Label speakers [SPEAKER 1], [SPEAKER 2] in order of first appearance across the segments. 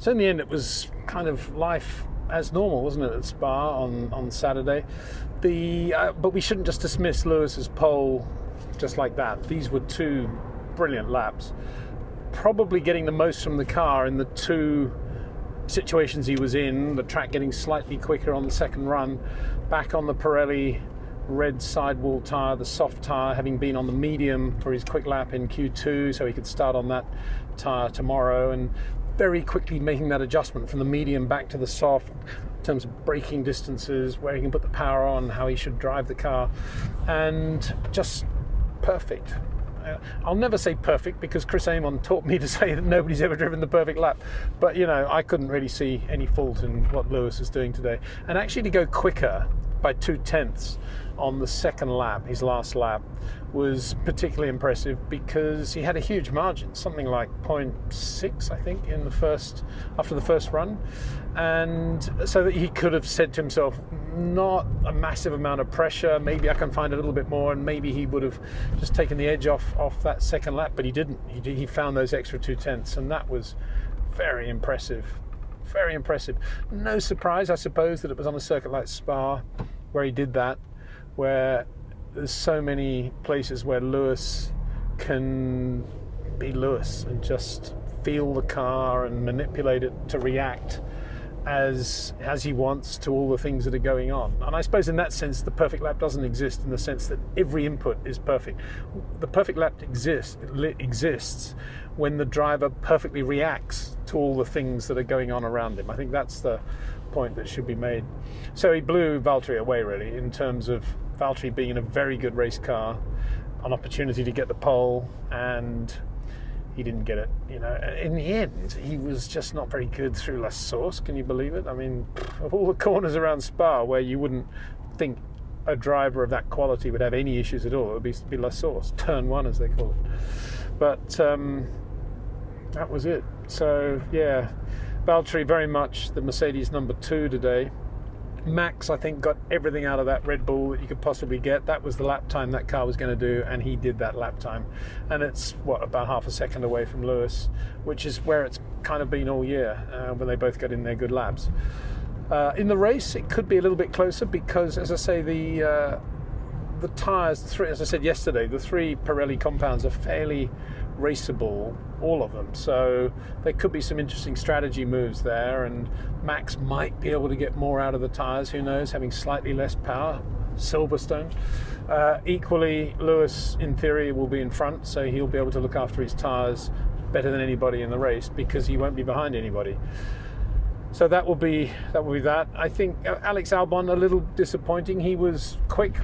[SPEAKER 1] So in the end, it was kind of life as normal, wasn't it, at Spa on Saturday? But we shouldn't just dismiss Lewis's pole just like that. These were two brilliant laps, probably getting the most from the car in the two situations he was in. The track getting slightly quicker on the second run, back on the Pirelli red sidewall tyre, the soft tyre, having been on the medium for his quick lap in Q2, so he could start on that tyre tomorrow, and very quickly making that adjustment from the medium back to the soft in terms of braking distances, where he can put the power on, how he should drive the car, and just perfect. I'll never say perfect, because Chris Amon taught me to say that nobody's ever driven the perfect lap, but I couldn't really see any fault in what Lewis is doing today. And actually to go quicker by 0.2 on the second lap, his last lap, was particularly impressive, because he had a huge margin, something like 0.6 I think after the first run, and so that he could have said to himself, not a massive amount of pressure, maybe I can find a little bit more, and maybe he would have just taken the edge off that second lap, but he didn't. He found those extra 0.2, and that was very impressive. Very impressive. No surprise, I suppose, that it was on a circuit like Spa where he did that, where there's so many places where Lewis can be Lewis and just feel the car and manipulate it to react as he wants to all the things that are going on. And I suppose in that sense the perfect lap doesn't exist, in the sense that every input is perfect. The perfect lap exists when the driver perfectly reacts to all the things that are going on around him. I think that's the point that should be made. So he blew Valtteri away, really, in terms of Valtteri being in a very good race car, an opportunity to get the pole, and he didn't get it. In the end, he was just not very good through La Source. Can you believe it? I mean, of all the corners around Spa where you wouldn't think a driver of that quality would have any issues at all, it would be La Source, turn one as they call it. But that was it. So yeah, Valtteri very much the Mercedes number 2 today. Max, I think, got everything out of that Red Bull that you could possibly get. That was the lap time that car was going to do, and he did that lap time. And it's, about half a second away from Lewis, which is where it's kind of been all year, when they both got in their good laps. In the race, it could be a little bit closer, because, as I say, the tyres, as I said yesterday, the 3 Pirelli compounds are fairly raceable, all of them, so there could be some interesting strategy moves there, and Max might be able to get more out of the tyres, who knows, having slightly less power. Silverstone. Equally, Lewis in theory will be in front, so he'll be able to look after his tyres better than anybody in the race, because he won't be behind anybody. So that will be that. I think Alex Albon, a little disappointing. He was quick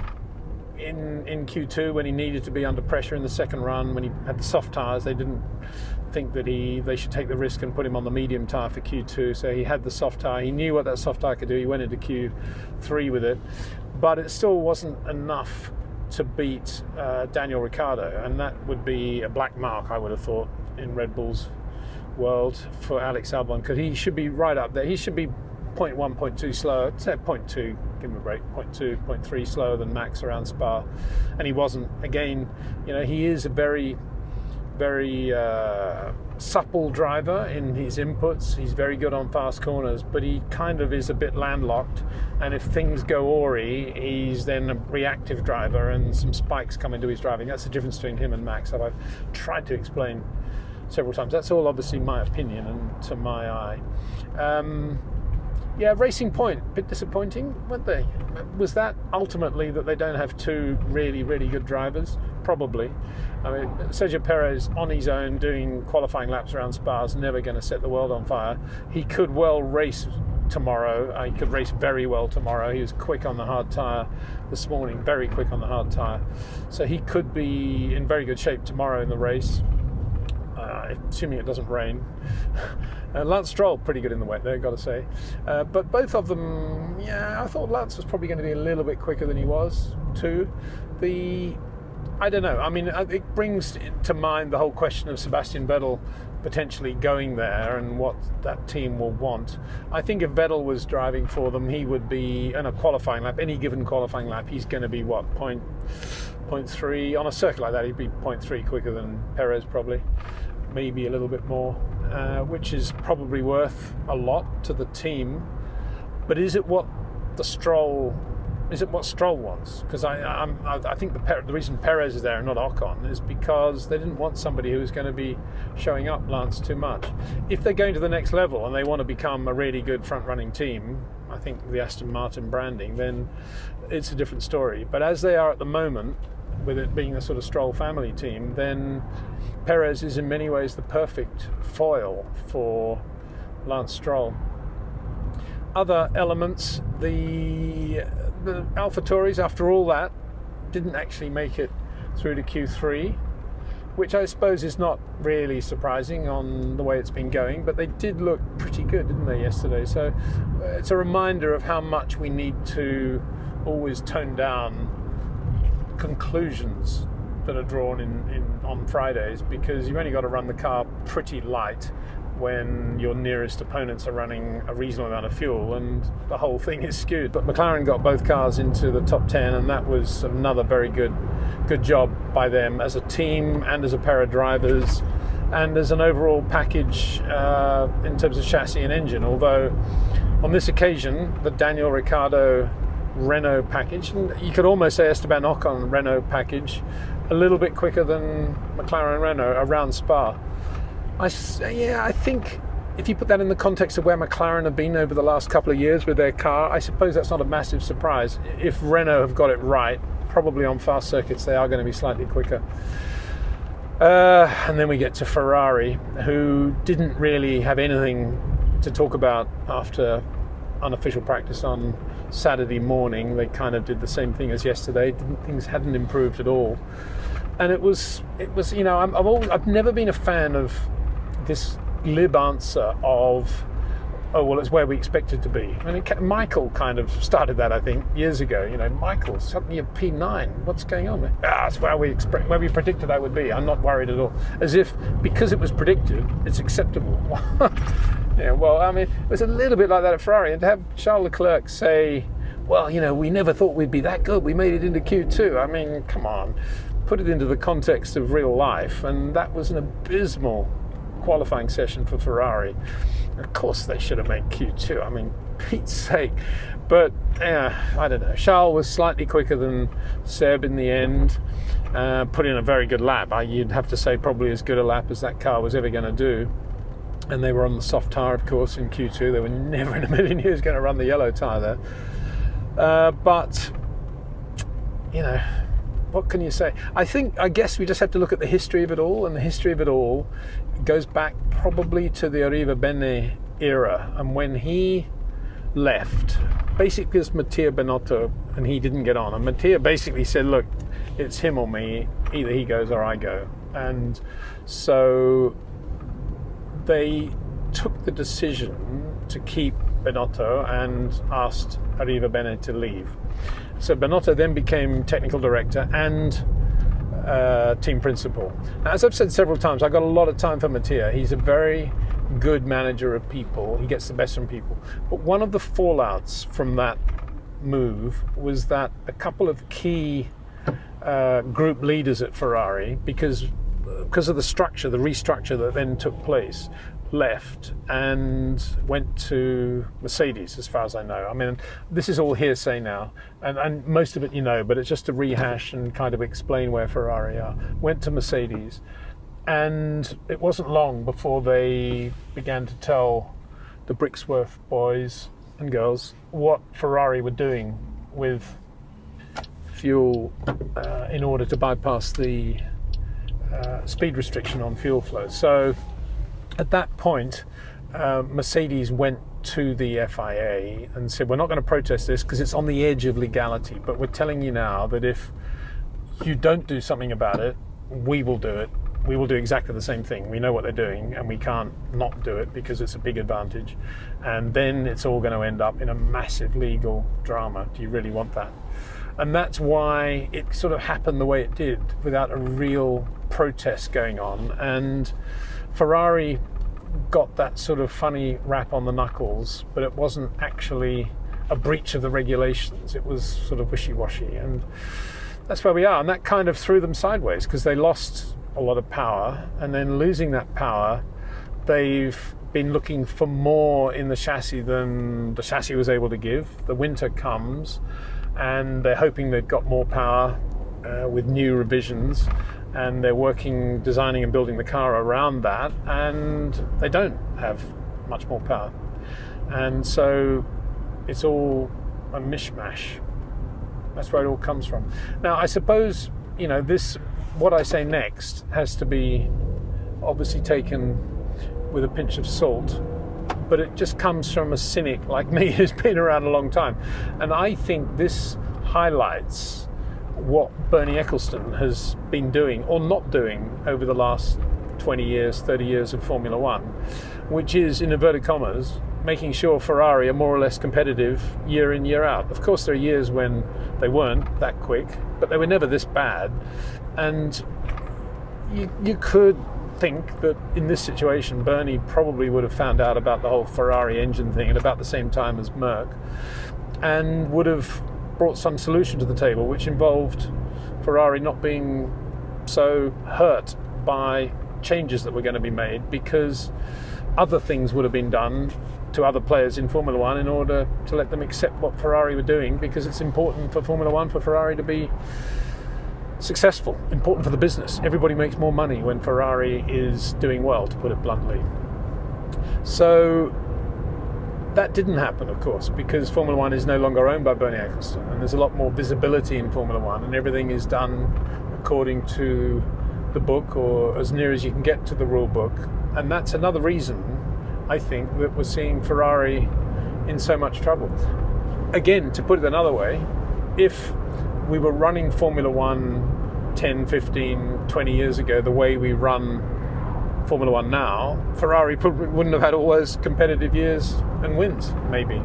[SPEAKER 1] in Q2 when he needed to be under pressure in the second run, when he had the soft tyres. They didn't think that they should take the risk and put him on the medium tyre for Q2, so he had the soft tyre. He knew what that soft tyre could do. He went into Q3 with it, but it still wasn't enough to beat Daniel Ricciardo, and that would be a black mark, I would have thought, in Red Bull's world for Alex Albon, because he should be right up there. He should be 0.1, 0.2 slower. Say 0.2, give him a break, 0.2, 0.3 slower than Max around Spa, and he wasn't. Again, he is a very, very supple driver in his inputs. He's very good on fast corners, but he kind of is a bit landlocked, and if things go awry, he's then a reactive driver, and some spikes come into his driving. That's the difference between him and Max, that I've tried to explain several times. That's all obviously my opinion and to my eye. Yeah, Racing Point, a bit disappointing, weren't they? Was that ultimately that they don't have 2 really, really good drivers? Probably. I mean, Sergio Perez on his own doing qualifying laps around Spa is never going to set the world on fire. He could well race tomorrow. He could race very well tomorrow. He was quick on the hard tyre this morning, very quick on the hard tyre. So he could be in very good shape tomorrow in the race, assuming it doesn't rain. Lance Stroll, pretty good in the wet there, got to say. But both of them, I thought Lance was probably going to be a little bit quicker than he was, too. I don't know. I mean, it brings to mind the whole question of Sebastian Vettel potentially going there and what that team will want. I think if Vettel was driving for them, he would be in a qualifying lap, any given qualifying lap, he's going to be, 0.3. On a circuit like that, he'd be 0.3 quicker than Perez, probably. Maybe a little bit more. which is probably worth a lot to the team. But is it what Stroll wants? Because I think the reason Perez is there and not Ocon is because they didn't want somebody who was going to be showing up Lance too much. If they're going to the next level and they want to become a really good front-running team, I think the Aston Martin branding, then it's a different story. But as they are at the moment, with it being a sort of Stroll family team, then Perez is in many ways the perfect foil for Lance Stroll. Other elements, the AlphaTauris, after all that, didn't actually make it through to Q3, which I suppose is not really surprising on the way it's been going, but they did look pretty good, didn't they, yesterday? So it's a reminder of how much we need to always tone down conclusions that are drawn on Fridays, because you've only got to run the car pretty light when your nearest opponents are running a reasonable amount of fuel, and the whole thing is skewed. But McLaren got both cars into the top 10, and that was another very good job by them as a team and as a pair of drivers and as an overall package in terms of chassis and engine. Although on this occasion, the Daniel Ricciardo Renault package, and you could almost say Esteban Ocon Renault package, a little bit quicker than McLaren Renault around Spa. I think if you put that in the context of where McLaren have been over the last couple of years with their car, I suppose that's not a massive surprise. If Renault have got it right, probably on fast circuits they are going to be slightly quicker. And then we get to Ferrari, who didn't really have anything to talk about after unofficial practice on Saturday morning. They kind of did the same thing as yesterday. Things hadn't improved at all. And it was you know, I've never been a fan of this glib answer of, oh, well, it's where we expect it to be. I mean, Michael kind of started that, I think, years ago. You know, Michael, suddenly you're P9. What's going on? It's where we predicted I would be. I'm not worried at all. As if because it was predicted, it's acceptable. Yeah, well, I mean, it was a little bit like that at Ferrari. And to have Charles Leclerc say, well, you know, we never thought we'd be that good. We made it into Q2. I mean, come on. Put it into the context of real life. And that was an abysmal qualifying session for Ferrari. Of course they should have made Q2, I mean, Pete's sake. But I don't know, Charles was slightly quicker than Seb in the end, put in a very good lap. You'd have to say probably as good a lap as that car was ever going to do. And they were on the soft tyre, of course, in Q2. They were never in a million years going to run the yellow tyre there. But you know, what can you say? I guess we just have to look at the history of it all, and the history of it all goes back probably to the Arriva Bene era, and when he left, basically it's Mattia Binotto, and he didn't get on, and Mattia basically said, look, it's him or me, either he goes or I go. And so they took the decision to keep Binotto and asked Arriva Bene to leave. So Binotto then became technical director and team principal. Now, as I've said several times, I've got a lot of time for Mattia. He's a very good manager of people. He gets the best from people. But one of the fallouts from that move was that a couple of key group leaders at Ferrari, because of the restructure that then took place, left and went to Mercedes, as far as I know. I mean, this is all hearsay now, and most of it you know, but it's just to rehash and kind of explain where Ferrari are. Went to Mercedes, and it wasn't long before they began to tell the Brixworth boys and girls what Ferrari were doing with fuel in order to bypass the speed restriction on fuel flow. So at that point, Mercedes went to the FIA and said, we're not going to protest this because it's on the edge of legality, but we're telling you now that if you don't do something about it, we will do it. We will do exactly the same thing. We know what they're doing, and we can't not do it because it's a big advantage. And then it's all going to end up in a massive legal drama. Do you really want that? And that's why it sort of happened the way it did, without a real protest going on. And Ferrari got that sort of funny rap on the knuckles, but it wasn't actually a breach of the regulations. It was sort of wishy-washy, and that's where we are. And that kind of threw them sideways, because they lost a lot of power, and then losing that power They've been looking for more in the chassis than the chassis was able to give. The winter comes and they're hoping they've got more power with new revisions, and they're working, designing and building the car around that, and they don't have much more power. And so it's all a mishmash. That's where it all comes from. Now, I suppose, what I say next has to be obviously taken with a pinch of salt, but it just comes from a cynic like me who's been around a long time. And I think this highlights what Bernie Ecclestone has been doing or not doing over the last 20 years, 30 years of Formula One, which is, in inverted commas, making sure Ferrari are more or less competitive year in, year out. Of course, there are years when they weren't that quick, but they were never this bad. And you could think that in this situation, Bernie probably would have found out about the whole Ferrari engine thing at about the same time as Merck, and would have brought some solution to the table, which involved Ferrari not being so hurt by changes that were going to be made, because other things would have been done to other players in Formula One in order to let them accept what Ferrari were doing, because it's important for Formula One for Ferrari to be successful, important for the business. Everybody makes more money when Ferrari is doing well, to put it bluntly. So that didn't happen, of course, because Formula One is no longer owned by Bernie Ecclestone, and there's a lot more visibility in Formula One, and everything is done according to the book, or as near as you can get to the rule book. And that's another reason, I think, that we're seeing Ferrari in so much trouble. Again, to put it another way, if we were running Formula One 10, 15, 20 years ago the way we run Formula One now, Ferrari probably wouldn't have had all those competitive years and wins, maybe.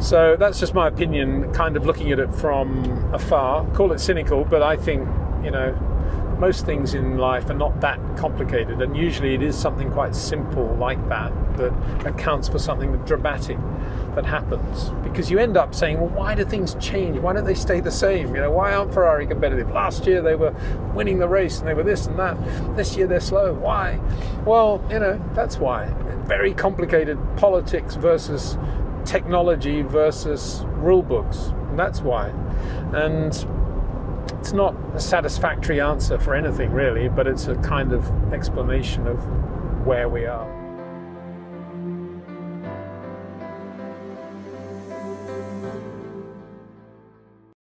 [SPEAKER 1] So that's just my opinion, kind of looking at it from afar. Call it cynical, but I think, most things in life are not that complicated, and usually it is something quite simple like that accounts for something dramatic that happens, because you end up saying, well, why do things change? Why don't they stay the same? Why aren't Ferrari competitive? Last year they were winning the race and they were this and that. This year they're slow. Why? Well, that's why. Very complicated politics versus technology versus rule books, and that's why. And it's not a satisfactory answer for anything really, but it's a kind of explanation of where we are.